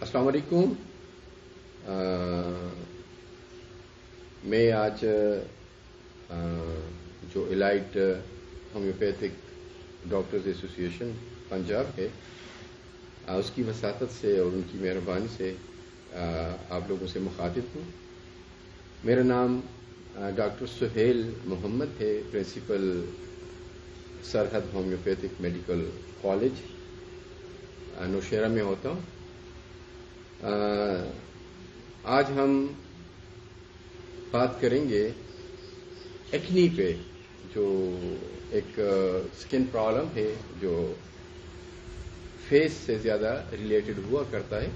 السلام علیکم. میں آج جو allied homeopathic doctors association Punjab ہے اس کی وساطت سے اور ان کی مہربانی سے آپ لوگوں سے مخاطب ہوں. میرا نام ڈاکٹر سہیل محمد ہے، پرنسپل سرحد ہومیوپیتھک میڈیکل کالج نوشہرہ میں ہوتا ہوں. آج ہم بات کریں گے ایکنی پہ، جو ایک اسکن پرابلم ہے جو فیس سے زیادہ ریلیٹڈ ہوا کرتا ہے.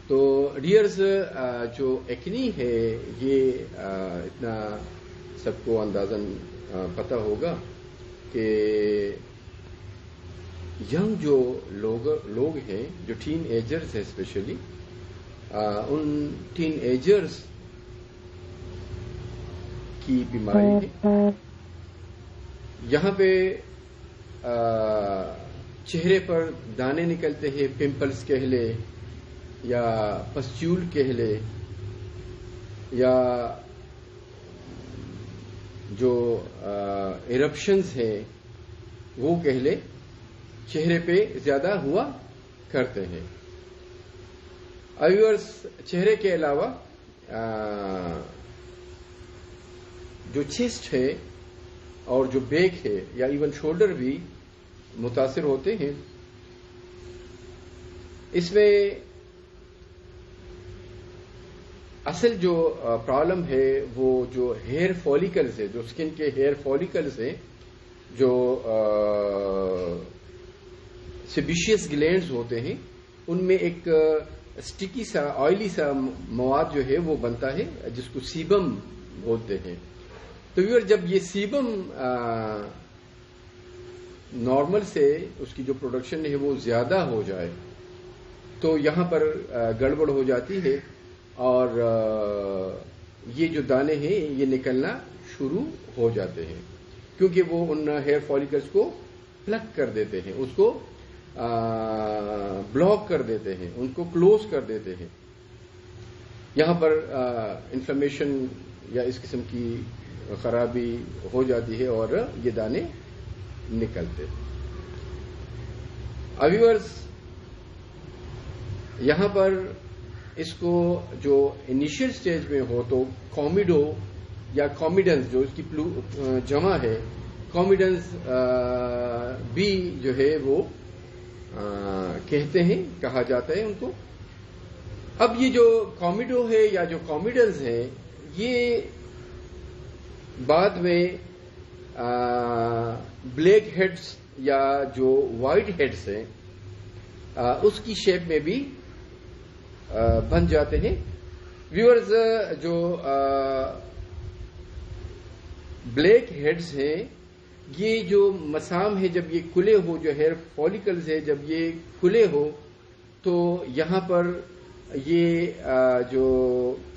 تو ڈیئرز، جو ایکنی ہے یہ اتنا سب کو اندازاً پتہ ہوگا کہ ینگ جو لوگ ہیں، جو ٹین ایجرز ہیں اسپیشلی، ان ٹین ایجرز کی بیماری ہے. یہاں پہ چہرے پر دانے نکلتے ہیں، پمپلز کہہ لے یا پسچول کہہ لے، یا جو ایرپشنز ہیں وہ کہہ لے، چہرے پہ زیادہ ہوا کرتے ہیں. ویورز، چہرے کے علاوہ جو چیسٹ ہے اور جو بیک ہے یا ایون شولڈر بھی متاثر ہوتے ہیں. اس میں اصل جو پرابلم ہے وہ جو ہیئر فولیکلز ہے، جو اسکن کے ہیئر فولیکلز ہیں، جو سیبیشیس گلینڈز ہوتے ہیں، ان میں ایک اسٹکی سا آئلی سا مواد جو ہے وہ بنتا ہے جس کو سیبم بولتے ہیں. تو جب یہ سیبم نارمل سے اس کی جو پروڈکشن ہے وہ زیادہ ہو جائے تو یہاں پر گڑبڑ ہو جاتی ہے اور یہ جو دانے ہیں یہ نکلنا شروع ہو جاتے ہیں، کیونکہ وہ ان ہیئر فولیکلز کو پلگ کر دیتے ہیں، اس کو بلاک کر دیتے ہیں، ان کو کلوز کر دیتے ہیں. یہاں پر انفلیمیشن یا اس قسم کی خرابی ہو جاتی ہے اور یہ دانے نکلتے ہیں. ویورز، یہاں پر اس کو جو انیشیل سٹیج میں ہو تو کومیڈو یا کومیڈنز، جو اس کی جمع ہے کومیڈنز بھی جو ہے وہ کہتے ہیں، کہا جاتا ہے ان کو. اب یہ جو کومیڈو ہے یا جو کومیڈنز ہیں یہ بعد میں بلیک ہیڈز یا جو وائٹ ہیڈز ہیں اس کی شیپ میں بھی بن جاتے ہیں. ویورز، جو بلیک ہیڈز ہیں یہ جو مسام ہے جب یہ کھلے ہو، جو ہیئر فولیکلز ہے جب یہ کھلے ہو تو یہاں پر یہ جو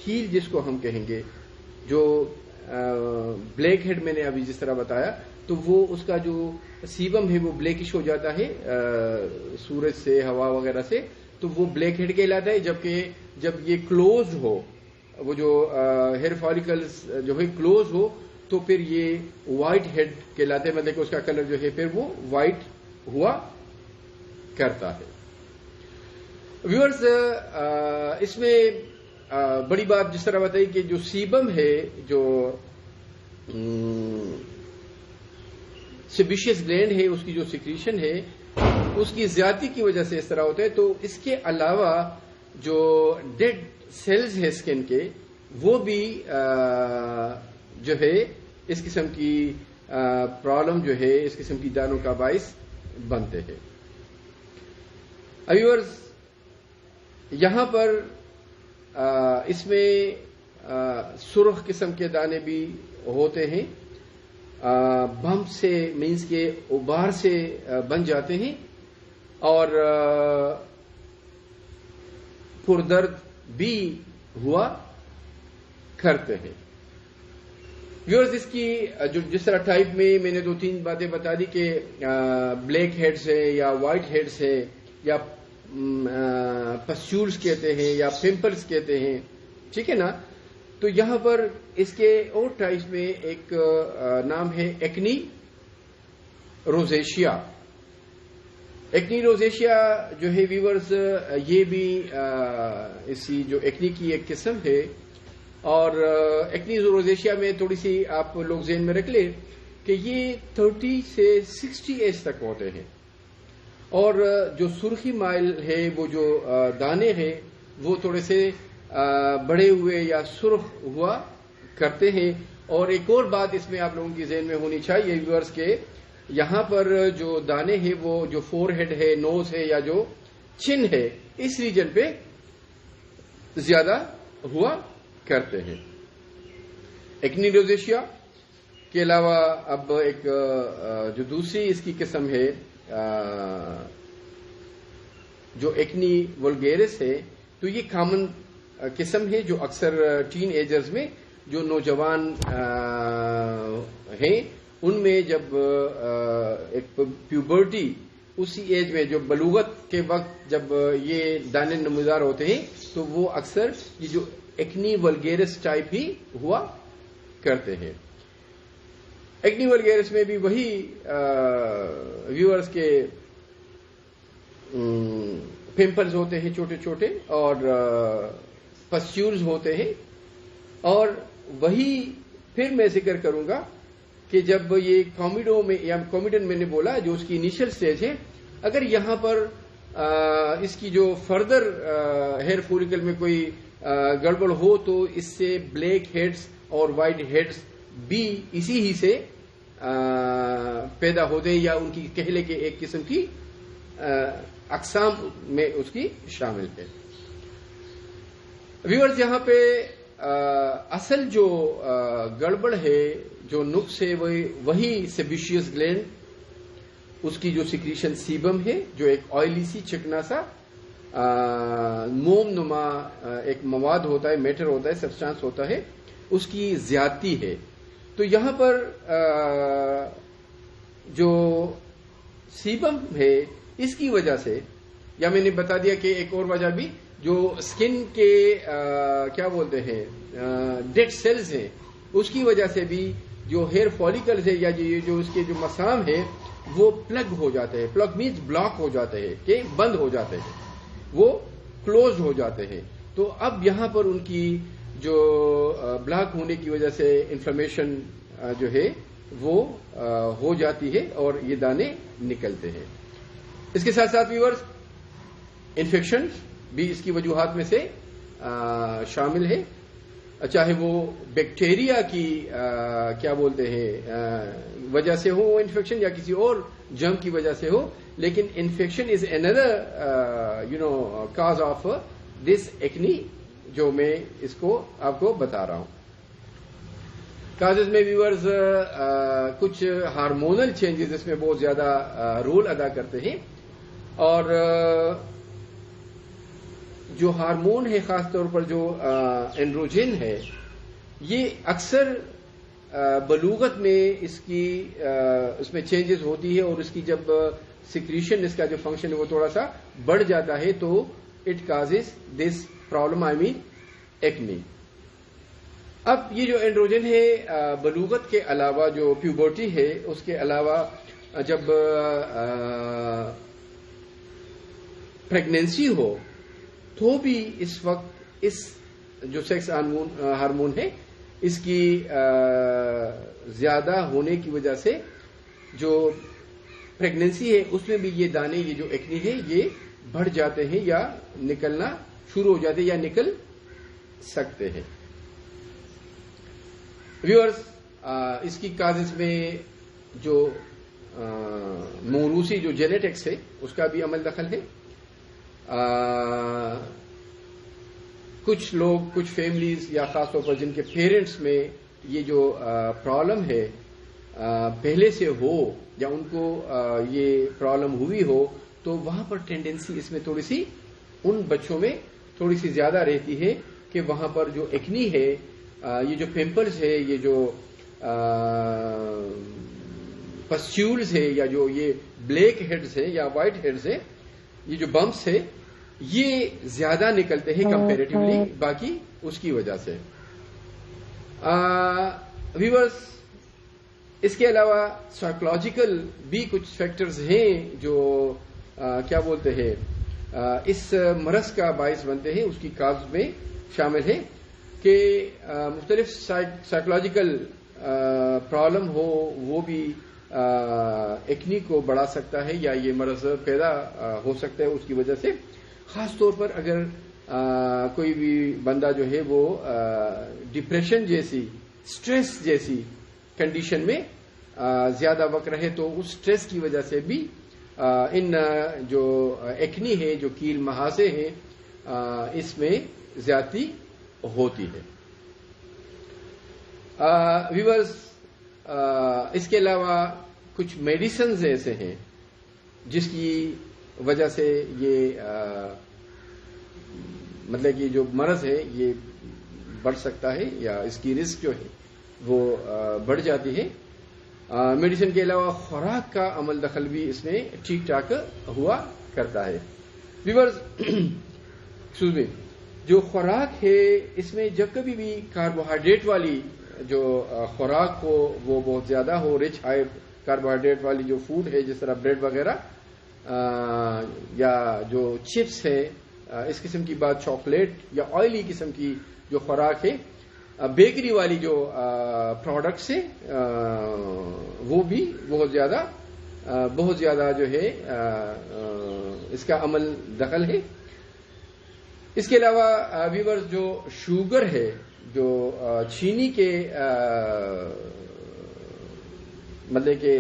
کیل جس کو ہم کہیں گے، جو بلیک ہیڈ میں نے ابھی جس طرح بتایا، تو وہ اس کا جو سیبم ہے وہ بلیکش ہو جاتا ہے سورج سے، ہوا وغیرہ سے، تو وہ بلیک ہیڈ کہلاتا ہے. جبکہ جب یہ کلوز ہو، وہ جو ہیئر فالیکلز جو ہے کلوز ہو تو پھر یہ وائٹ ہیڈ کہلاتے ہیں، مطلب کہ اس کا کلر جو ہے پھر وہ وائٹ ہوا کرتا ہے. ویورز، اس میں بڑی بات جس طرح بتائی کہ جو سیبم ہے، جو سیبیشیس گلینڈ ہے، اس کی جو سیکریشن ہے اس کی زیادتی کی وجہ سے اس طرح ہوتا ہے. تو اس کے علاوہ جو ڈیڈ سیلز ہے اسکن کے وہ بھی جو ہے اس قسم کی پرابلم جو ہے، اس قسم کی دانوں کا باعث بنتے ہیں. ویورز، یہاں پر اس میں سرخ قسم کے دانے بھی ہوتے ہیں، بمپ سے مینس کے ابار سے بن جاتے ہیں اور پردرد بھی ہوا کرتے ہیں. ویورز اس کی جس طرح ٹائپ میں نے 2-3 باتیں بتا دی کہ بلیک ہیڈز ہے یا وائٹ ہیڈز ہے یا پسچولز کہتے ہیں یا پمپلز کہتے ہیں، ٹھیک ہے نا. تو یہاں پر اس کے اور ٹائپس میں ایک نام ہے ایکنی روزیشیا. ایکنی روزیشیا جو ہے ویورز یہ بھی اسی جو ایکنی کی ایک قسم ہے، اور ایکنی روزیشیا میں تھوڑی سی آپ لوگ ذہن میں رکھ لیں کہ یہ 30 سے 60 ایج تک ہوتے ہیں، اور جو سرخی مائل ہے وہ جو دانے ہیں وہ تھوڑے سے بڑے ہوئے یا سرخ ہوا کرتے ہیں. اور ایک اور بات اس میں آپ لوگوں کی ذہن میں ہونی چاہیے ویورز کے یہاں پر جو دانے ہیں وہ جو فور ہیڈ ہے، نوز ہے یا جو چن ہے، اس ریجن پہ زیادہ ہوا کرتے ہیں. ایکنی روزیشیا کے علاوہ اب ایک جو دوسری اس کی قسم ہے جو ایکنی ولگیرس ہے، تو یہ کامن قسم ہے جو اکثر ٹین ایجرز میں جو نوجوان ہیں ان میں جب ایک پیوبرٹی اسی ایج میں جو بلوغت کے وقت جب یہ دانے نمودار ہوتے ہیں تو وہ اکثر یہ جو ایکنی ولگیرس ٹائپ ہی ہوا کرتے ہیں. ایکنی ولگیرس میں بھی وہی ویورز کے پمپلز ہوتے ہیں چھوٹے چھوٹے اور پسچولز ہوتے ہیں، اور وہی پھر میں ذکر کروں گا کہ جب یہ کومیڈو میں یا کومیڈن میں نے بولا جو اس کی انیشل سٹیج ہے، اگر یہاں پر اس کی جو فردر ہیئر فولیکل میں کوئی گڑبڑ ہو تو اس سے بلیک ہیڈز اور وائٹ ہیڈز بھی اسی ہی سے پیدا ہوتے ہیں یا ان کی کہلے کے ایک قسم کی اقسام میں اس کی شامل ہے. ویورز یہاں پہ اصل جو گڑبڑ ہے جو نقص ہے وہی سیبیشیس گلینڈ، اس کی جو سیکریشن سیبم ہے جو ایک آئلی سی چکنا سا موم نما ایک مواد ہوتا ہے، میٹر ہوتا ہے، سبسٹانس ہوتا ہے، اس کی زیادتی ہے. تو یہاں پر جو سیبم ہے اس کی وجہ سے، یا میں نے بتا دیا کہ ایک اور وجہ بھی جو سکن کے کیا بولتے ہیں ڈیڈ سیلز ہیں اس کی وجہ سے بھی جو ہیئر فالیکلز ہے یا جو اس کے جو مسام ہے وہ پلگ ہو جاتے ہیں. پلگ مینز بلاک ہو جاتے ہیں کہ بند ہو جاتے ہیں، وہ کلوزڈ ہو جاتے ہیں. تو اب یہاں پر ان کی جو بلاک ہونے کی وجہ سے انفلمیشن جو ہے وہ ہو جاتی ہے اور یہ دانے نکلتے ہیں. اس کے ساتھ ساتھ ویورز انفیکشن بھی اس کی وجوہات میں سے شامل ہے، چاہے وہ بیکٹیریا کی کیا بولتے ہیں وجہ سے ہو وہ انفیکشن یا کسی اور جرم کی وجہ سے ہو، لیکن infection is another cause of this acne جو میں اس کو آپ کو بتا رہا ہوں. کازز میں ویورز کچھ ہارمونل چینجز اس میں بہت زیادہ رول ادا کرتے ہیں، اور جو ہارمون ہے خاص طور پر جو اینڈروجن ہے یہ اکثر بلوغت میں اس میں چینجز ہوتی ہے، اور اس کی جب سیکریشن اس کا جو فنکشن ہے وہ تھوڑا سا بڑھ جاتا ہے تو it causes this problem acne. اب یہ جو اینڈروجن ہے بلوغت کے علاوہ جو پیوبرٹی ہے اس کے علاوہ جب پریگنینسی ہو تو بھی اس وقت اس جو سیکس ہارمون ہے اس کی زیادہ ہونے کی وجہ سے جو پریگنینسی ہے اس میں بھی یہ دانے یہ جو ایکنی ہے یہ بڑھ جاتے ہیں یا نکلنا شروع ہو جاتے ہیں یا نکل سکتے ہیں. ویورز اس کی کازز میں جو موروثی جو جینیٹکس ہے اس کا بھی عمل دخل ہے. کچھ لوگ کچھ فیملیز یا خاص طور پر جن کے پیرنٹس میں یہ جو پرابلم ہے پہلے سے ہو یا ان کو یہ پرابلم ہوئی ہو تو وہاں پر ٹینڈنسی اس میں تھوڑی سی ان بچوں میں تھوڑی سی زیادہ رہتی ہے کہ وہاں پر جو ایکنی ہے یہ جو پمپلز ہے یہ جو پسچیولز ہے یا جو یہ بلیک ہیڈز ہے یا وائٹ ہیڈز ہے، یہ جو بمپس ہے یہ زیادہ نکلتے ہیں کمپیریٹیولی باقی اس کی وجہ سے. ویورز، اس کے علاوہ سائیکولوجیکل بھی کچھ فیکٹرز ہیں جو کیا بولتے ہیں اس مرض کا باعث بنتے ہیں، اس کی کاز میں شامل ہے کہ مختلف سائیکولوجیکل پرابلم ہو وہ بھی ایکنی کو بڑھا سکتا ہے یا یہ مرض پیدا ہو سکتا ہے اس کی وجہ سے. خاص طور پر اگر کوئی بھی بندہ جو ہے وہ ڈپریشن جیسی، سٹریس جیسی کنڈیشن میں زیادہ وقت رہے تو اس سٹریس کی وجہ سے بھی ان جو ایکنی ہے، جو کیل مہاسے ہیں، اس میں زیادتی ہوتی ہے. ویورز، اس کے علاوہ کچھ میڈیسنز ایسے ہیں جس کی وجہ سے یہ مطلب کہ جو مرض ہے یہ بڑھ سکتا ہے یا اس کی رسک جو ہے وہ بڑھ جاتی ہے. میڈیسن کے علاوہ خوراک کا عمل دخل بھی اس میں ٹھیک ٹھاک ہوا کرتا ہے. ویورز، جو خوراک ہے اس میں جب کبھی بھی کاربوہائیڈریٹ والی جو خوراک ہو وہ بہت زیادہ ہو، رچ ہائی کاربوہائیڈریٹ والی جو فوڈ ہے جس طرح بریڈ وغیرہ یا جو چپس ہے، اس قسم کی بات، چاکلیٹ یا آئلی قسم کی جو خوراک ہے، بیکری والی جو پروڈکٹس ہیں وہ بھی بہت زیادہ جو ہے اس کا عمل دخل ہے. اس کے علاوہ ویورز، جو شوگر ہے، جو چینی کے مطلب کہ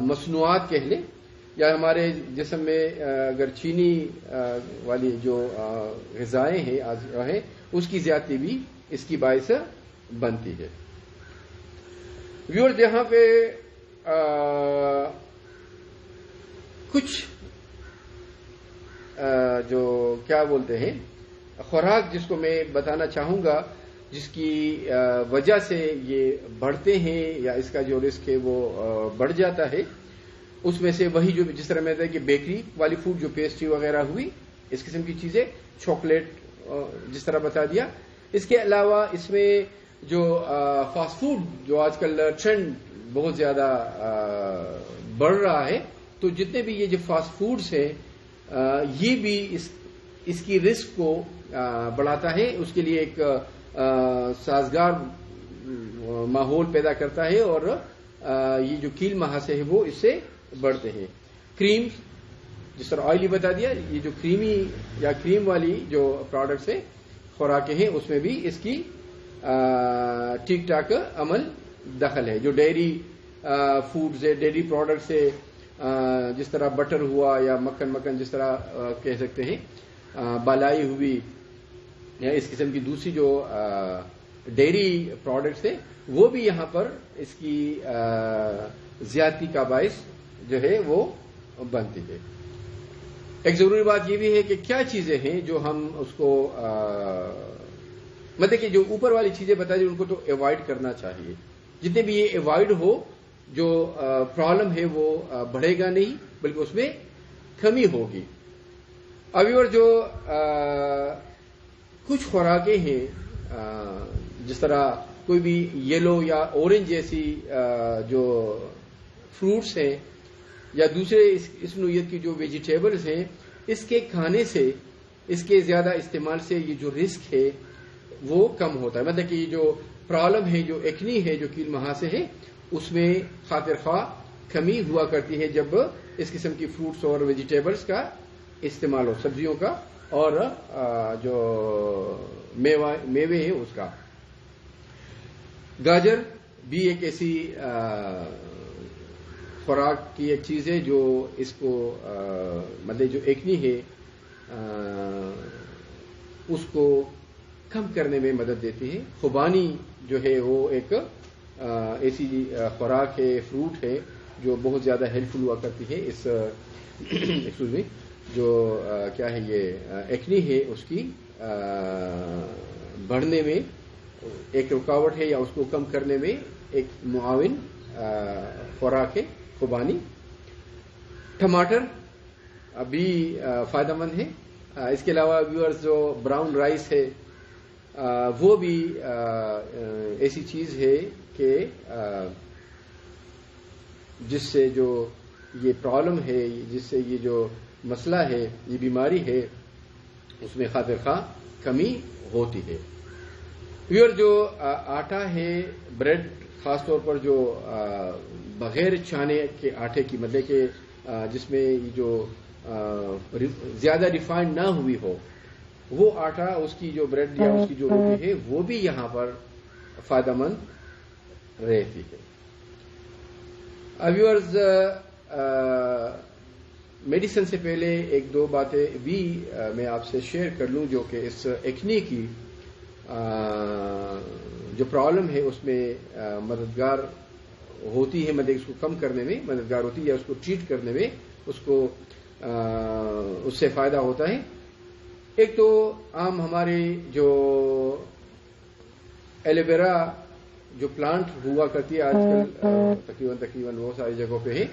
مصنوعات کہہ لیں، یا ہمارے جسم میں اگر چینی والی جو غذائیں ہیں اس کی زیادتی بھی اس کی باعث بنتی ہے. ویورز، یہاں پہ کچھ جو کیا بولتے ہیں خوراک جس کو میں بتانا چاہوں گا جس کی وجہ سے یہ بڑھتے ہیں یا اس کا جو رسک ہے وہ بڑھ جاتا ہے، اس میں سے وہی جو جس طرح میں نے کہ بیکری والی فوڈ، جو پیسٹری وغیرہ ہوئی، اس قسم کی چیزیں، چاکلیٹ جس طرح بتا دیا. اس کے علاوہ اس میں جو فاسٹ فوڈ جو آج کل ٹرینڈ بہت زیادہ بڑھ رہا ہے، تو جتنے بھی یہ جو فاسٹ فوڈز ہیں یہ بھی اس کی رسک کو بڑھاتا ہے، اس کے لیے ایک سازگار ماحول پیدا کرتا ہے اور یہ جو کیل مہاسے ہیں وہ اس سے بڑھتے ہیں. کریم جس طرح آئلی بتا دیا، یہ جو کریمی یا کریم والی جو پروڈکٹس ہیں، خوراکیں ہیں، اس میں بھی اس کی ٹھیک ٹھاک عمل دخل ہے. جو ڈیری فوڈز ہے، ڈیری پروڈکٹس ہے، جس طرح بٹر ہوا یا مکھن جس طرح کہہ سکتے ہیں، بالائی ہوئی یا اس قسم کی دوسری جو ڈیری پروڈکٹس ہیں، وہ بھی یہاں پر اس کی زیادتی کا باعث جو ہے وہ بنتی ہے. ایک ضروری بات یہ بھی ہے کہ کیا چیزیں ہیں جو ہم اس کو مطلب کہ جو اوپر والی چیزیں بتا دی ان کو تو ایوائڈ کرنا چاہیے. جتنے بھی یہ ایوائڈ ہو، جو پرابلم ہے وہ بڑھے گا نہیں بلکہ اس میں کمی ہوگی. ابھی اور جو کچھ خوراکیں ہیں جس طرح کوئی بھی یلو یا اورنج جیسی جو فروٹس ہیں یا دوسرے اس نوعیت کی جو ویجیٹیبلز ہیں، اس کے کھانے سے، اس کے زیادہ استعمال سے یہ جو رسک ہے وہ کم ہوتا ہے. مطلب کہ یہ جو پرابلم ہے، جو ایکنی ہے، جو کیل مہاسے ہے، اس میں خاطر خواہ کمی ہوا کرتی ہے جب اس قسم کی فروٹس اور ویجیٹیبلز کا استعمال ہو، سبزیوں کا اور جو میوے ہیں اس کا. گاجر بھی ایک ایسی خوراک کی ایک چیز ہے جو اس کو مطلب جو ایکنی ہے اس کو کم کرنے میں مدد دیتی ہے. خوبانی جو ہے وہ ایک ایسی خوراک ہے، فروٹ ہے جو بہت زیادہ ہیلپ فل ہوا کرتی ہے اس ایکسکیوز می جو کیا ہے یہ ایکنی ہے اس کی بڑھنے میں ایک رکاوٹ ہے یا اس کو کم کرنے میں ایک معاون خوراک ہے خوبانی. ٹماٹر بھی فائدہ مند ہے. اس کے علاوہ ویورز جو براؤن رائس ہے وہ بھی ایسی چیز ہے کہ جس سے جو یہ پرابلم ہے، جس سے یہ جو مسئلہ ہے، یہ بیماری ہے، اس میں خاطر خواہ کمی ہوتی ہے. ویور جو آٹا ہے، بریڈ خاص طور پر جو بغیر چھانے کے آٹے کی، مطلب کہ جس میں جو زیادہ ریفائنڈ نہ ہوئی ہو، وہ آٹا، اس کی جو بریڈ یا اس کی جو روٹی ہے وہ بھی یہاں پر فائدہ مند رہتی ہے. ویورز میڈیسن سے پہلے ایک دو باتیں بھی میں آپ سے شیئر کر لوں جو کہ اس ایکنی کی جو پرابلم ہے اس میں مددگار ہوتی ہے، مطلب اس کو کم کرنے میں مددگار ہوتی ہے یا اس کو ٹریٹ کرنے میں اس سے فائدہ ہوتا ہے. ایک تو عام ہمارے جو ایلوویرا جو پلانٹ ہوا کرتی ہے آج کل تقریباً بہت ساری جگہوں پہ ہے،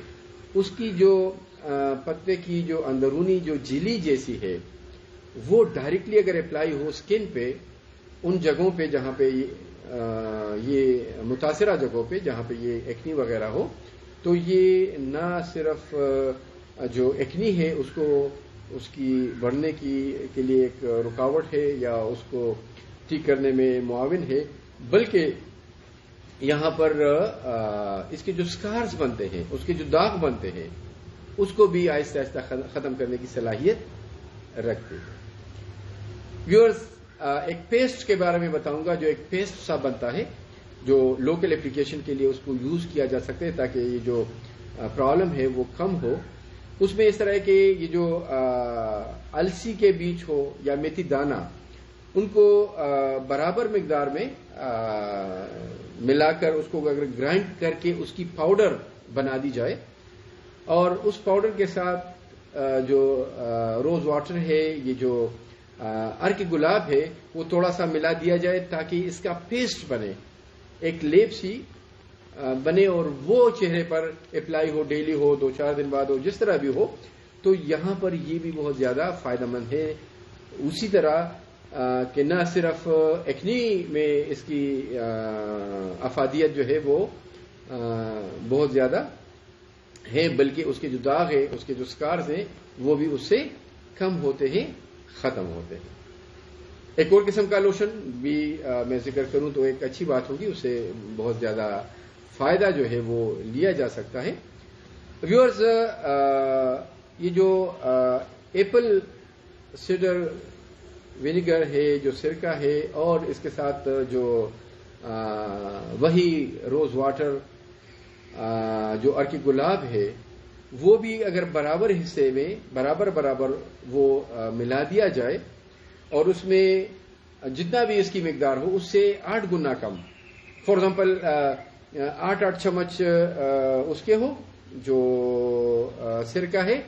اس کی جو پتے کی جو اندرونی جو جیلی جیسی ہے وہ ڈائریکٹلی اگر اپلائی ہو اسکن پہ، ان جگہوں پہ جہاں پہ یہ متاثرہ جگہوں پہ جہاں پہ یہ ایکنی وغیرہ ہو، تو یہ نہ صرف جو ایکنی ہے اس کی بڑھنے کے لیے ایک رکاوٹ ہے یا اس کو ٹھیک کرنے میں معاون ہے، بلکہ یہاں پر اس کے جو سکارز بنتے ہیں، اس کے جو داغ بنتے ہیں، اس کو بھی آہستہ آہستہ ختم کرنے کی صلاحیت رکھتے ہیں. ویورز ایک پیسٹ کے بارے میں بتاؤں گا جو ایک پیسٹ سا بنتا ہے جو لوکل اپلیکیشن کے لیے اس کو یوز کیا جا سکتا ہے تاکہ یہ جو پرابلم ہے وہ کم ہو. اس میں اس طرح ہے کہ یہ جو السی کے بیج ہو یا میتھی دانہ، ان کو برابر مقدار میں ملا کر اس کو اگر گرائنڈ کر کے اس کی پاؤڈر بنا دی جائے، اور اس پاؤڈر کے ساتھ جو روز واٹر ہے، یہ جو ارک گلاب ہے، وہ تھوڑا سا ملا دیا جائے تاکہ اس کا پیسٹ بنے، ایک لیپ سی بنے، اور وہ چہرے پر اپلائی ہو، ڈیلی ہو، 2-4 دن بعد ہو، جس طرح بھی ہو، تو یہاں پر یہ بھی بہت زیادہ فائدہ مند ہے. اسی طرح کہ نہ صرف ایکنی میں اس کی افادیت جو ہے وہ بہت زیادہ ہے، بلکہ اس کے جو داغ ہے، اس کے جو سکارز ہیں، وہ بھی اس سے کم ہوتے ہیں، ختم ہوتے ہیں. ایک اور قسم کا لوشن بھی میں ذکر کروں تو ایک اچھی بات ہوگی، اس سے بہت زیادہ فائدہ جو ہے وہ لیا جا سکتا ہے. ویورز یہ جو ایپل سیڈر ونیگر ہے، جو سرکہ ہے، اور اس کے ساتھ جو وہی روز واٹر جو ارکی گلاب ہے، وہ بھی اگر برابر حصے میں برابر وہ ملا دیا جائے اور اس میں جتنا بھی اس کی مقدار ہو اس سے 8 گنا کم، فار ایگزامپل 8 چمچ اس کے ہو جو سرکہ ہے،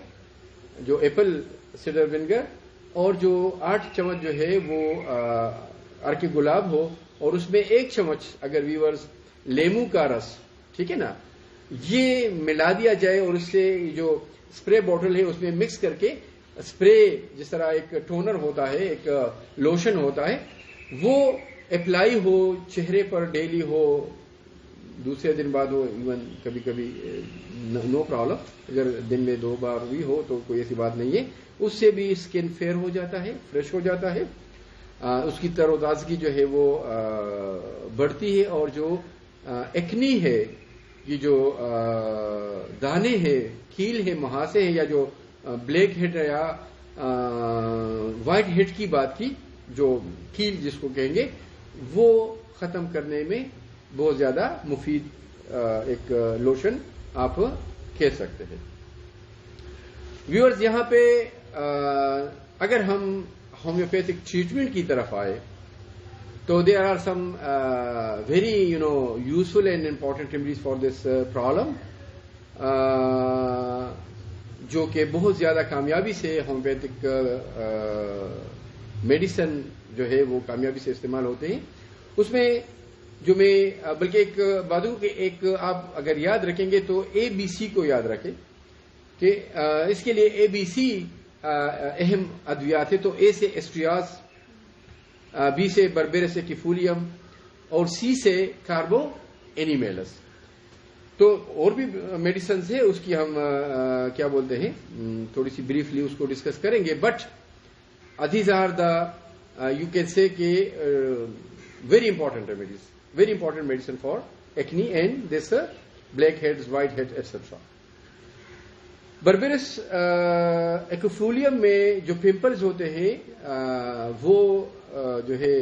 جو ایپل سیڈر ونیگر، اور جو 8 چمچ جو ہے وہ ارک گلاب ہو، اور اس میں 1 چمچ اگر ویورز لیمو کا رس، ٹھیک ہے نا، یہ ملا دیا جائے اور اس سے جو اسپرے بوٹل ہے اس میں مکس کر کے اسپرے، جس طرح ایک ٹونر ہوتا ہے، ایک لوشن ہوتا ہے، وہ اپلائی ہو چہرے پر، ڈیلی ہو، دوسرے دن بعد ہو، ایون کبھی کبھی نو پرابلم، اگر دن میں 2 بار بھی ہو تو کوئی ایسی بات نہیں ہے. اس سے بھی اسکن فیئر ہو جاتا ہے، فریش ہو جاتا ہے، اس کی تر و تازگی جو ہے وہ بڑھتی ہے، اور جو ایکنی ہے، یہ جو دانے ہیں، کیل ہے، مہاسے ہیں، یا جو بلیک ہیڈ یا وائٹ ہیڈ کی بات کی، جو کیل جس کو کہیں گے، وہ ختم کرنے میں بہت زیادہ مفید ایک لوشن آپ کہہ سکتے ہیں. ویورز یہاں پہ اگر ہم ہومیوپیتھک ٹریٹمنٹ کی طرف آئے تو there are some very useful and important remedies for this problem, جو کہ بہت زیادہ کامیابی سے ہومیوپیتھک میڈیسن جو ہے وہ کامیابی سے استعمال ہوتے ہیں. اس میں جو میں بلکہ ایک باتوں کہ ایک آپ اگر یاد رکھیں گے تو اے بی سی کو یاد رکھیں کہ اس کے لیے اے بی سی اہم ادویات ہے. تو اے سے ایسٹریاز، بی سے بربیرس ایکیفولیم اور سی سے کاربو اینیمیلس. تو اور بھی میڈیسنز ہے، اس کی ہم کیا بولتے ہیں تھوڑی سی بریفلی اس کو ڈسکس کریں گے. But these are the you can say کہ very important remedies, very important medicine for acne and this black heads, white heads, etc. بربیرس ایکوفولیم میں جو پمپلز ہوتے ہیں وہ جو ہے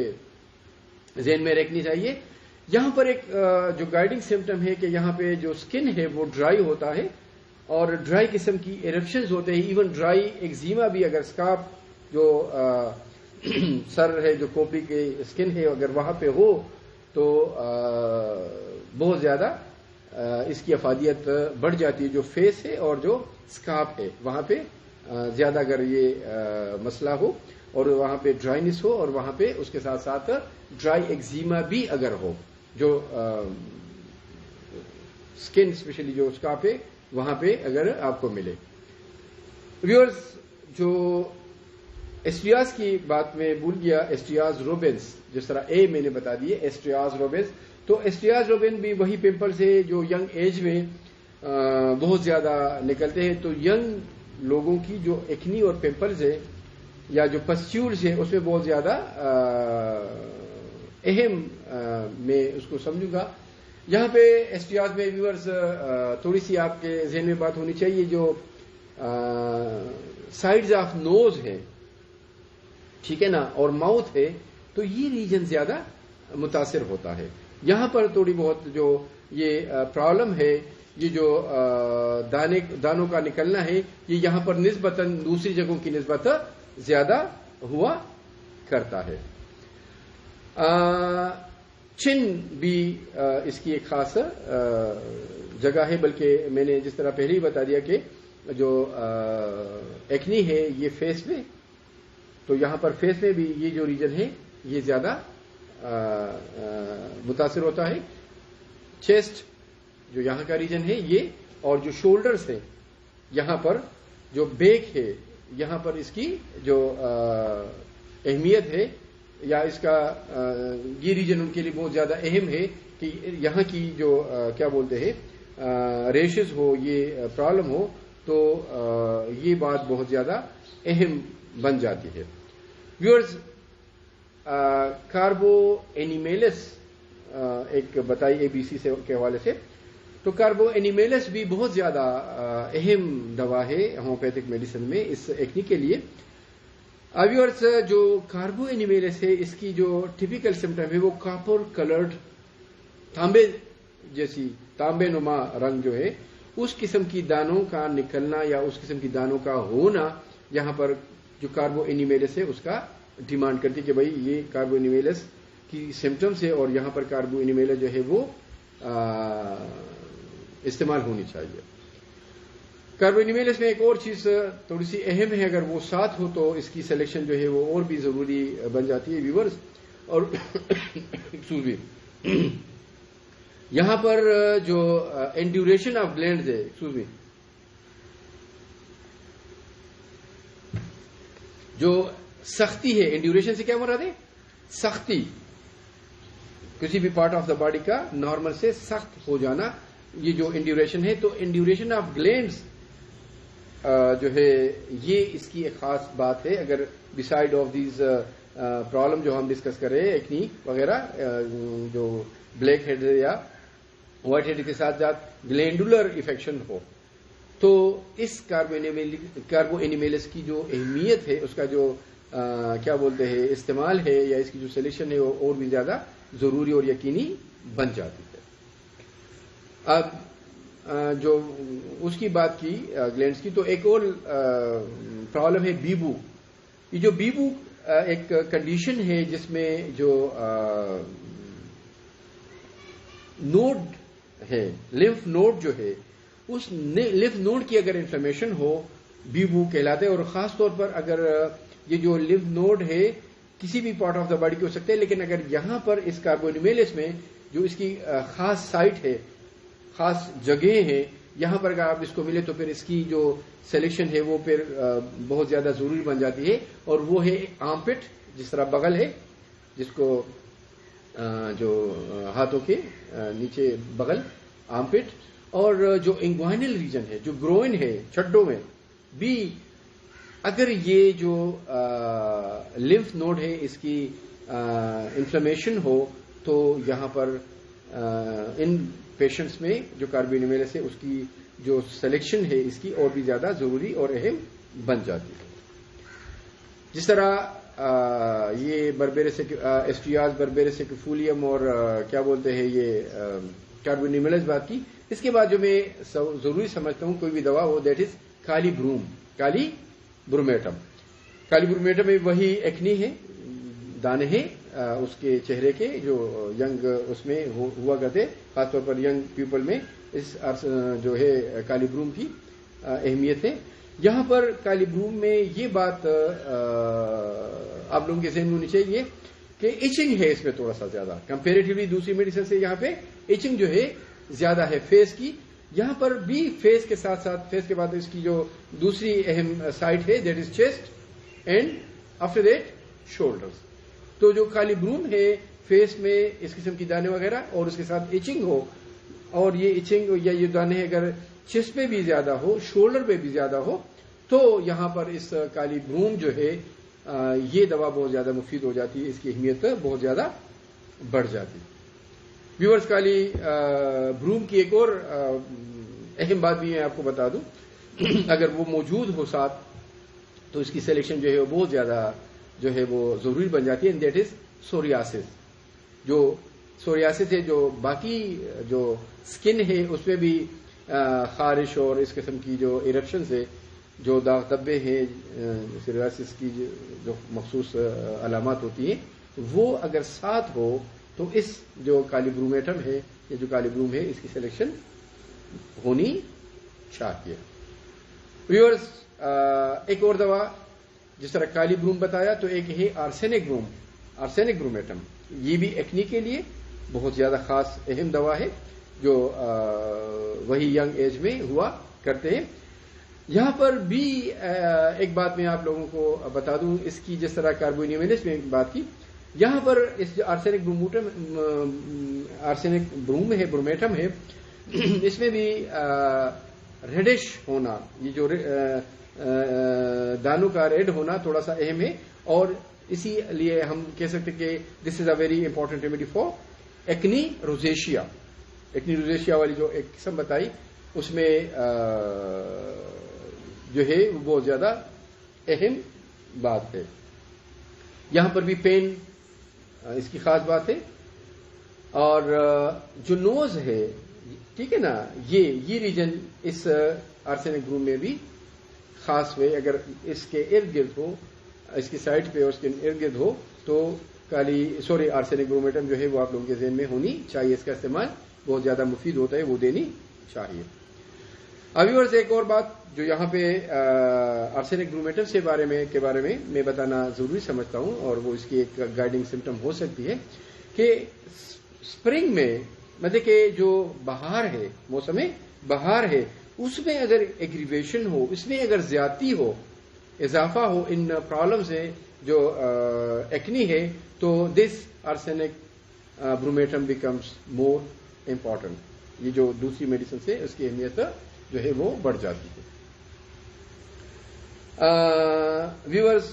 ذہن میں رکھنی چاہیے. یہاں پر ایک جو گائیڈنگ سمٹم ہے کہ یہاں پہ جو اسکن ہے وہ ڈرائی ہوتا ہے اور ڈرائی قسم کی ایرپشنز ہوتے ہیں. ایون ڈرائی ایگزیما بھی اگر اسکارف جو سر ہے جو کوپی کے اسکن ہے اگر وہاں پہ ہو تو بہت زیادہ اس کی افادیت بڑھ جاتی ہے. جو فیس ہے اور جو اسکارف ہے وہاں پہ زیادہ اگر یہ مسئلہ ہو اور وہاں پہ ڈرائینس ہو اور وہاں پہ اس کے ساتھ ساتھ ڈرائی ایگزیما بھی اگر ہو جو اسکن اسپیشلی جو اسکارف ہے وہاں پہ اگر آپ کو ملے. ویورز جو ایسٹریاز کی بات میں بھول گیا، ایسٹریاز روبینس جس طرح اے میں نے بتا دیے ایسٹریاز روبینس. تو ایسٹریاز روبین بھی وہی پمپلز ہے جو ینگ ایج میں بہت زیادہ نکلتے ہیں. تو ینگ لوگوں کی جو ایکنی اور پمپلز ہے یا جو پسچیولز ہے اس میں بہت زیادہ اہم میں اس کو سمجھوں گا. یہاں پہ ایسٹریاز میں ویورز تھوڑی سی آپ کے ذہن میں بات ہونی چاہیے، جو سائڈز آف نوز ہے ٹھیک ہے نا اور ماؤتھ ہے تو یہ ریجن زیادہ متاثر ہوتا ہے. یہاں پر تھوڑی بہت جو یہ پرابلم ہے، یہ جو دانوں کا نکلنا ہے یہ یہاں پر نسبتاً دوسری جگہوں کی نسبت زیادہ ہوا کرتا ہے. چن بھی اس کی ایک خاص جگہ ہے، بلکہ میں نے جس طرح پہلے ہی بتا دیا کہ جو ایکنی ہے یہ فیس میں، تو یہاں پر فیس میں بھی یہ جو ریجن ہے یہ زیادہ متاثر ہوتا ہے. چیسٹ جو یہاں کا ریجن ہے یہ، اور جو شولڈرز ہے یہاں پر جو بیک ہے یہاں پر اس کی جو اہمیت ہے یا اس کا یہ ریجن ان کے لیے بہت زیادہ اہم ہے کہ یہاں کی جو کیا بولتے ہیں ریشز ہو، یہ پرابلم ہو تو یہ بات بہت زیادہ اہم بن جاتی ہے. ویورز کاربو اینیمیلس ایک بتائی اے بی سی سے کے حوالے سے، تو کاربو اینیمیلس بھی بہت زیادہ اہم دوا ہے ہومیوپیتھک میڈیسن میں اس ایکنی کے لیے. ویورز جو کاربو اینیمیلس ہے اس کی جو ٹپیکل سمٹم ہے وہ کاپر کلرڈ تانبے جیسی تانبے نما رنگ جو ہے اس قسم کی دانوں کا نکلنا یا اس قسم کی دانوں کا ہونا یہاں پر جو کاربو اینیمیلس ہے اس کا ڈیمانڈ کرتی کہ بھائی یہ کاربو اینیمیلس کی سمٹمس ہے اور یہاں پر کاربو اینیمیلس جو ہے وہ استعمال ہونی چاہیے. کاربو اینیمیلس میں ایک اور چیز تھوڑی سی اہم ہے، اگر وہ ساتھ ہو تو اس کی سلیکشن جو ہے وہ اور بھی ضروری بن جاتی ہے ویورز. اور یہاں پر جو انڈیوریشن آف گلینڈز ہے جو سختی ہے، انڈیوریشن سے کیا مراد ہے؟ سختی، کسی بھی پارٹ آف دا باڈی کا نارمل سے سخت ہو جانا، یہ جو انڈیوریشن ہے. تو انڈیوریشن آف گلینڈز جو ہے یہ اس کی ایک خاص بات ہے. اگر بسائڈ آف دیز پرابلم جو ہم ڈسکس کر رہے ہیں ایکنی وغیرہ جو بلیک ہیڈ یا وائٹ ہیڈ کے ساتھ ساتھ گلینڈولر افیکشن ہو تو اس کاربو اینیمیلس کی جو اہمیت ہے اس کا جو کیا بولتے ہیں استعمال ہے یا اس کی جو سلیکشن ہے وہ اور بھی زیادہ ضروری اور یقینی بن جاتی ہے. اب جو اس کی بات کی گلینڈز کی تو ایک اور پرابلم ہے بیبو. یہ جو بیبو ایک کنڈیشن ہے جس میں جو نوڈ ہے لمف نوڈ جو ہے اس لمف نوڈ کی اگر انفلیمیشن ہو بیبو کہلاتے ہیں. اور خاص طور پر اگر یہ جو لمف نوڈ ہے کسی بھی پارٹ آف دا باڈی کی ہو سکتے ہیں، لیکن اگر یہاں پر اس کاربو اینیمیلس میں جو اس کی خاص سائٹ ہے، خاص جگہ ہے، یہاں پر اگر آپ اس کو ملے تو پھر اس کی جو سلیکشن ہے وہ پھر بہت زیادہ ضروری بن جاتی ہے، اور وہ ہے آرمپٹ، جس طرح بغل ہے جس کو جو ہاتھوں کے نیچے بغل آرمپٹ، اور جو انگوائنل ریجن ہے، جو گروئن ہے چھڈوں میں بھی اگر یہ جو لمف نوڈ ہے اس کی انفلمیشن ہو تو یہاں پر ان پیشنٹس میں جو کاربینومیلس ہے اس کی جو سلیکشن ہے اس کی اور بھی زیادہ ضروری اور اہم بن جاتی ہے. جس طرح یہ ایسٹریاز بربیرسیکیفولیم اور کیا بولتے ہیں یہ کاربینومیلس بات کی. اس کے بعد جو میں ضروری سمجھتا ہوں کوئی بھی دوا ہو، دیٹ از کالی برومیٹم. کالی برومیٹم میں وہی ایکنی ہے، دانے ہیں اس کے چہرے کے جو ینگ اس میں ہوا کرتے، خاص طور پر ینگ پیپل میں اس جو ہے کالی بروم کی اہمیت ہے. یہاں پر کالی بروم میں یہ بات آپ لوگوں کے ذہن میں ہونی چاہیے کہ ایچنگ ہے اس میں تھوڑا سا زیادہ کمپیریٹیولی دوسری میڈیسن سے. یہاں پہ ایچنگ جو ہے زیادہ ہے فیس کی. یہاں پر بھی فیس کے ساتھ ساتھ فیس کے بعد اس کی جو دوسری اہم سائٹ ہے that is chest and after that shoulders. تو جو کالی بروم ہے فیس میں اس قسم کی دانے وغیرہ اور اس کے ساتھ ایچنگ ہو، اور یہ ایچنگ یا یہ دانے اگر چیسٹ پہ بھی زیادہ ہو، شولڈر پہ بھی زیادہ ہو، تو یہاں پر اس کالی بروم جو ہے یہ دوا بہت زیادہ مفید ہو جاتی ہے، اس کی اہمیت بہت زیادہ بڑھ جاتی ہے. ویورز، کالی بروم کی ایک اور اہم بات بھی ہے آپ کو بتا دوں، اگر وہ موجود ہو ساتھ تو اس کی سلیکشن جو ہے وہ بہت زیادہ جو ہے وہ ضروری بن جاتی ہے، اینڈ دیٹ از سوریاسس. جو سوریاسس ہے جو باقی جو سکن ہے اس میں بھی خارش اور اس قسم کی جو ایرپشنز ہے، جو داغ دھبے ہیں، سوریاسس کی جو مخصوص علامات ہوتی ہیں، وہ اگر ساتھ ہو تو اس جو کالی برومیٹم ہے یا جو کالی بروم ہے اس کی سلیکشن ہونی چاہیے. ویورز، ایک اور دوا جس طرح کالی بروم بتایا تو ایک ہے آرسینک برومیٹم. یہ بھی ایکنی کے لیے بہت زیادہ خاص اہم دوا ہے جو وہی ینگ ایج میں ہوا کرتے ہیں. یہاں پر بھی ایک بات میں آپ لوگوں کو بتا دوں، اس کی جس طرح کاربینومیلس میں بات کی، یہاں پر اس جو آرسینک برومیٹم ہے اس میں بھی ریڈش ہونا، یہ جو دانوں کا ریڈ ہونا تھوڑا سا اہم ہے، اور اسی لیے ہم کہہ سکتے کہ this is a very important remedy for acne rosacea. Acne rosacea والی جو ایک قسم بتائی اس میں جو ہے وہ بہت زیادہ اہم بات ہے. یہاں پر بھی پین اس کی خاص بات ہے، اور جو نوز ہے، ٹھیک ہے نا، یہ ریجن اس آرسینک بروم میں بھی خاص ہوئے اگر اس کے ارد گرد ہو، اس کی سائڈ پہ اور اس کے ارد گرد ہو تو آرسینک برومیٹم جو ہے وہ آپ لوگوں کے ذہن میں ہونی چاہیے. اس کا استعمال بہت زیادہ مفید ہوتا ہے، وہ دینی چاہیے. ویورز، ایک اور بات جو یہاں پہ آرسینک برومیٹم کے بارے میں میں بتانا ضروری سمجھتا ہوں، اور وہ اس کی ایک گائیڈنگ سمٹم ہو سکتی ہے کہ اسپرنگ میں مطلب کہ جو بہار ہے، موسم بہار ہے، اس میں اگر ایگریویشن ہو، اس میں اگر زیادتی ہو، اضافہ ہو ان پرابلم سے جو ایکنی ہے، تو دس آرسینک برومیٹم بیکمس مور امپورٹنٹ. یہ جو دوسری میڈیسن سے اس کی اہمیت جو ہے وہ بڑھ جاتی ہے. ویورز،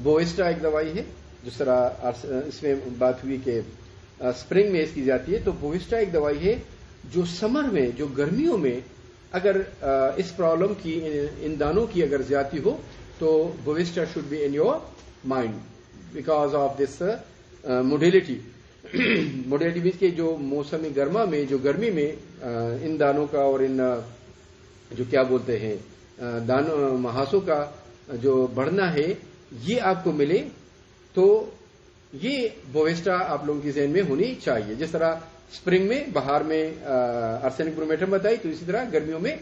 بویسٹا ایک دوائی ہے، جس طرح اس میں بات ہوئی کہ اسپرنگ میں اس کی جاتی ہے، تو بویسٹا ایک دوائی ہے جو سمر میں، جو گرمیوں میں اگر اس پرابلم کی، ان دانوں کی اگر زیادتی ہو تو Bovista should be in your mind because of this modality. Modality means کہ جو موسم گرما میں، جو گرمی میں ان دانوں کا اور ان جو کیا بولتے ہیں دانوں محاسوں کا جو بڑھنا ہے یہ آپ کو ملے، تو یہ بویسٹا آپ لوگوں کی ذہن میں ہونی چاہیے. جس طرح اسپرنگ میں، بہار میں آرسینک برومیٹم بتائی، تو اسی طرح گرمیوں میں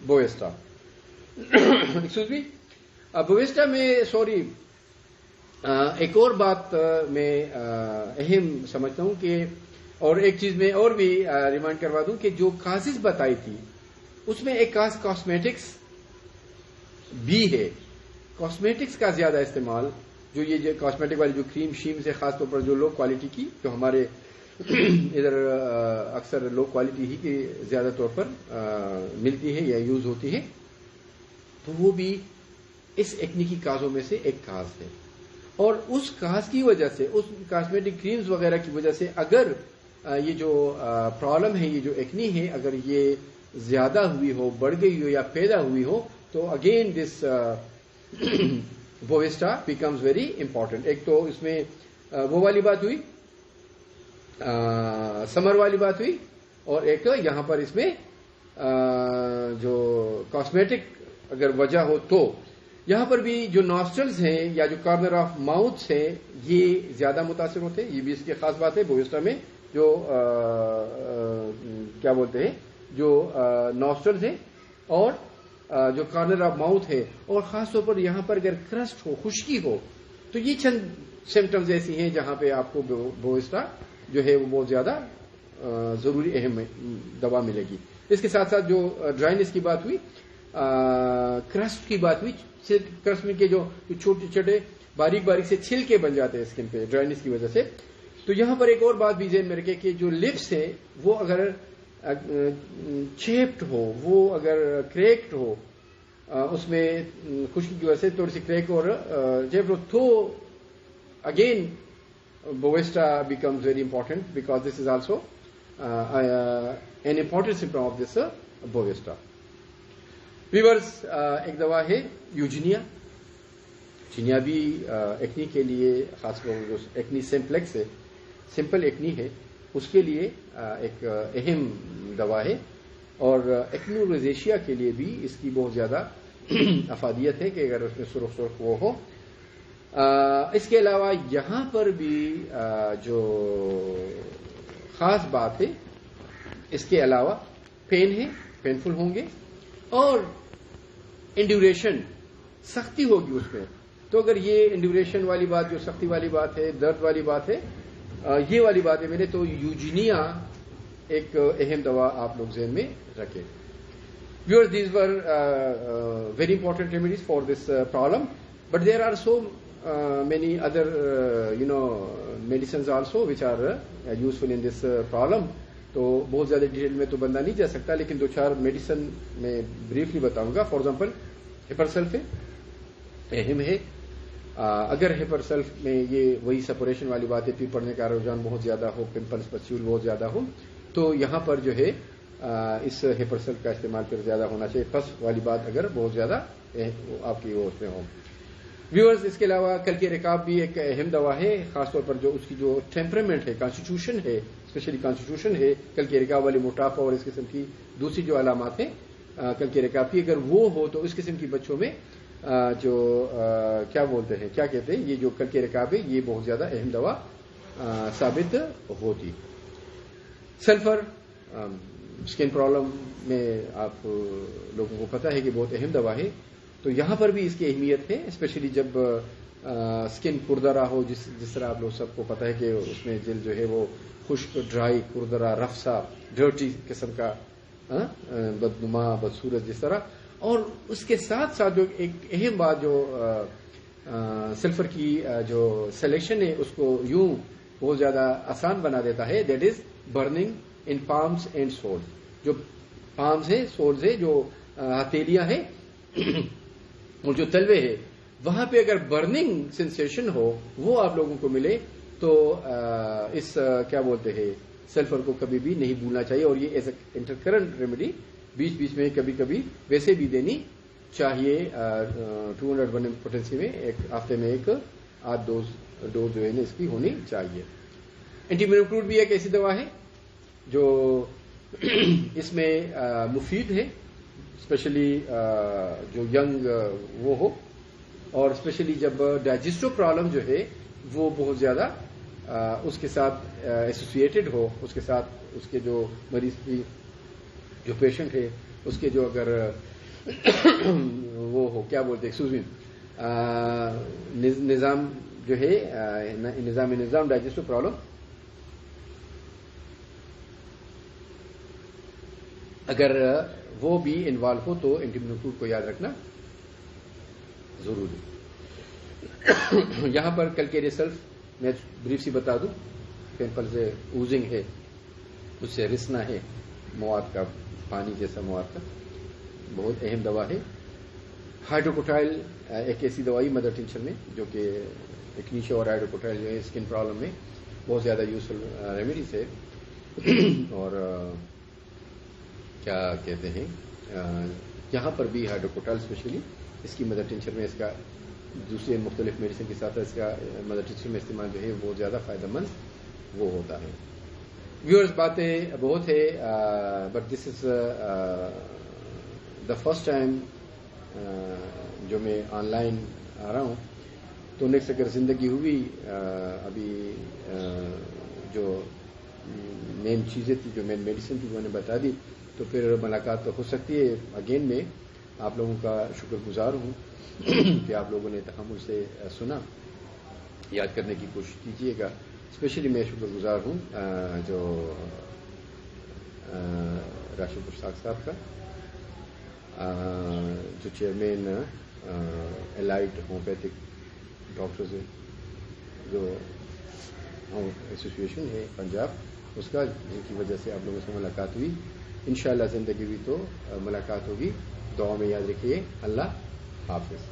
بویسٹا. ایکسکیوز می، بویسٹا میں ایک اور بات میں اہم سمجھتا ہوں کہ اور ایک چیز میں اور بھی ریمائنڈ کروا دوں کہ جو کازز بتائی تھی اس میں ایک کاز کاسمیٹکس بھی ہے. کاسمیٹکس کا زیادہ استعمال جو یہ کاسمیٹک والی جو کریم شیم سے خاص طور پر جو لو کوالٹی کی جو ہمارے ادھر اکثر لو کوالٹی ہی کی زیادہ طور پر ملتی ہے یا یوز ہوتی ہے, تو وہ بھی اس ایکنی کی کازوں میں سے ایک کاز ہے. اور اس کاز کی وجہ سے اس کاسمیٹک کریمز وغیرہ کی وجہ سے اگر یہ جو پرابلم ہے یہ جو ایکنی ہے اگر یہ زیادہ ہوئی ہو بڑھ گئی ہو یا پیدا ہوئی ہو تو again this Bovista becomes very important. ایک تو اس میں وہ والی بات ہوئی سمر والی بات ہوئی اور ایک یہاں پر اس میں جو کاسمیٹک اگر وجہ ہو تو یہاں پر بھی جو ناسٹرلز ہیں یا جو کارنر آف ماؤتھس ہیں یہ زیادہ متاثر ہوتے ہیں. یہ بھی اس کی خاص بات ہے بوویسٹا میں جو کیا بولتے ہیں جو ناسٹرلز ہیں اور جو کارنر آف ماؤتھ ہے اور خاص طور پر یہاں پر اگر کرسٹ ہو خشکی ہو تو یہ چند سمٹمز ایسی ہیں جہاں پہ آپ کو بوویسٹا جو ہے وہ بہت زیادہ ضروری اہم دوا ملے گی. اس کے ساتھ ساتھ جو ڈرائنس کی بات ہوئی کرسٹ کی بات ہوئی کرسٹ میں کے جو چھوٹے چھوٹے باریک باریک سے چھلکے بن جاتے ہیں اسکن پہ ڈرائنس کی وجہ سے. تو یہاں پر ایک اور بات بھی ذہن میں رکھے کہ جو لپس ہے وہ اگر چیپڈ ہو وہ اگر کریکڈ ہو اس میں خشکی کی وجہ سے تھوڑی سی کریک اور چیپڈ ہو تو again Bovista becomes very important because this is also an important symptom of this Bovista. ویورز ایک دوا ہے یوجینیا. یوجینیا بھی ایکنی کے لیے خاص طور پر جو ایکنی سمپلیکس ہے سمپل ایکنی ہے اس کے لیے ایک اہم دوا ہے اور ایکنو روزیشیا کے لیے بھی اس کی بہت زیادہ افادیت ہے کہ اگر اس میں سرخ سرخ وہ ہو. اس کے علاوہ یہاں پر بھی جو خاص بات ہے اس کے علاوہ پین ہے پینفل ہوں گے اور انڈیوریشن سختی ہوگی اس میں. تو اگر یہ انڈیوریشن والی بات جو سختی والی بات ہے درد والی بات ہے یہ والی بات ہے میرے تو یوجینیا ایک اہم دوا آپ لوگ ذہن میں رکھیں. Viewers, these were very important remedies for this problem, but there are so many other medicines also which are useful in this problem. تو بہت زیادہ ڈیٹیل میں تو بندہ نہیں جا سکتا لیکن دو چار میڈیسن میں بریفلی بتاؤں گا. فار ایگزامپل ہیپرسلف اہم ہے. اگر ہیپرسلف میں یہ وہی سپوریشن والی بات ہے پی پڑنے کا رجحان بہت زیادہ ہو پمپلس پسیول بہت زیادہ ہو تو یہاں پر جو ہے اس ہیپرسلف کا استعمال پھر زیادہ ہونا چاہیے. پس والی بات اگر بہت زیادہ آپ کی اس میں ہو. ویورز اس کے علاوہ کل کے رکاب بھی ایک اہم دوا ہے خاص طور پر جو اس کی جو ٹیمپرامنٹ ہے کانسٹیٹیوشن ہے اسپیشلی کانسٹیٹیوشن ہے کل کے رکاب والی موٹاپا اور اس قسم کی دوسری جو علامات ہیں کل کے رکاب کی اگر وہ ہو تو اس قسم کی بچوں میں جو کیا بولتے ہیں کیا کہتے ہیں یہ جو کل کے رکاب ہے یہ بہت زیادہ اہم دوا ثابت ہوتی. سلفر اسکن پرابلم میں آپ لوگوں کو پتا ہے کہ بہت اہم دوا ہے. تو یہاں پر بھی اس کی اہمیت ہے اسپیشلی جب اسکن کردرا ہو جس طرح آپ لوگ سب کو پتا ہے کہ اس میں جلد جو ہے وہ خشک ڈرائی کردرا رف سا ڈرٹی قسم کا بدنما بدصورت جس طرح. اور اس کے ساتھ ساتھ جو ایک اہم بات جو سلفر کی جو سلیکشن ہے اس کو یوں بہت زیادہ آسان بنا دیتا ہے that is burning in palms and soles. جو پالمز ہے سولز ہے جو ہتھیلیاں ہیں اور جو تلوے ہے وہاں پہ اگر برننگ سینسیشن ہو وہ آپ لوگوں کو ملے تو اس کیا بولتے ہیں سلفر کو کبھی بھی نہیں بھولنا چاہیے اور یہ ایز اے انٹرکرنٹ ریمیڈی بیچ بیچ میں کبھی کبھی ویسے بھی دینی چاہیے. 200 پوٹینسی میں ایک ہفتے میں ایک 8 ڈوز جو ہے نا اس کی ہونی چاہیے. اینٹی مینوکروٹ بھی ایک ایسی دوا ہے جو اس میں مفید ہے اسپیشلی جو ینگ وہ ہو اور اسپیشلی جب ڈائجسٹو پرابلم جو ہے وہ بہت زیادہ اس کے ساتھ ایسوسیٹڈ ہو اس کے ساتھ اس کے جو مریض کی جو پیشنٹ ہے اس کے جو اگر وہ ہو کیا بولتے ہیں نظام جو ہے نظام ڈائجسٹو پرابلم اگر وہ بھی انوالو ہو تو انٹیمینو فوڈ کو یاد رکھنا ضروری. یہاں پر کیلکیریا سلف میں بریف سی بتا دوں. پمپل سے اوزنگ ہے, اس سے رسنا ہے مواد کا, پانی جیسا مواد کا, بہت اہم دوا ہے. ہائیڈروکوٹائل ایک ایسی دوائی مدر ٹنچر میں جو کہ ایکنیشیا اور ہائیڈروکوٹائل جو ہے اسکن پرابلم میں بہت زیادہ یوزفل ریمیڈیز ہے. اور کیا کہتے ہیں, یہاں پر بھی ہائیڈروکوٹائل اسپیشلی اس کی مدر ٹنچر میں, اس کا دوسرے مختلف میڈیسن کے ساتھ اس کا مدر ٹنچر میں استعمال جو ہے بہت زیادہ فائدہ مند وہ ہوتا ہے. ویورز باتیں بہت ہے, but this is the first time جو میں آن لائن آ رہا ہوں. تو نیکسٹ اگر زندگی ہوئی, ابھی جو مین چیزیں تھی, جو مین میڈیسن تھی وہ نے بتا دی, تو پھر ملاقات تو ہو سکتی ہے اگین. میں آپ لوگوں کا شکر گزار ہوں کہ آپ لوگوں نے تحمل سے سنا. یاد کرنے کی کوشش کیجیے گا. اسپیشلی میں شکر گزار ہوں جو راشد مشتاق صاحب کا, جو چیئرمین الائٹ ہومیوپیتھک ڈاکٹرز جو ایسوسیشن ہے پنجاب, اس کا, جن کی وجہ سے آپ لوگوں سے ملاقات ہوئی. انشاءاللہ زندگی ہوئی تو ملاقات ہوگی. دعا میں یاد رکھیے. اللہ حافظ.